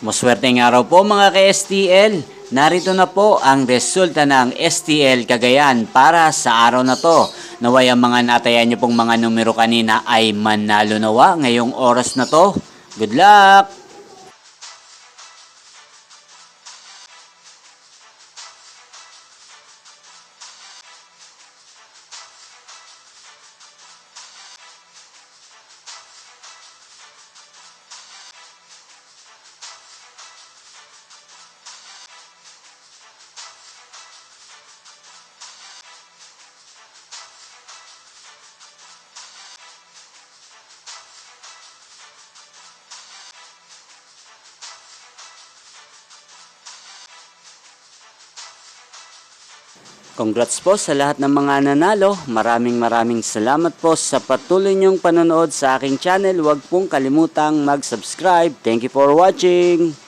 Maswerteng araw po mga ka-STL. Narito na po ang resulta ng STL Cagayan para sa araw na to. Naway ang mga natayan niyo pong mga numero kanina ay manalo nawa ngayong oras na to. Good luck! Congrats po sa lahat ng mga nanalo. Maraming salamat po sa patuloy niyong panonood sa aking channel. Huwag pong kalimutang mag-subscribe. Thank you for watching.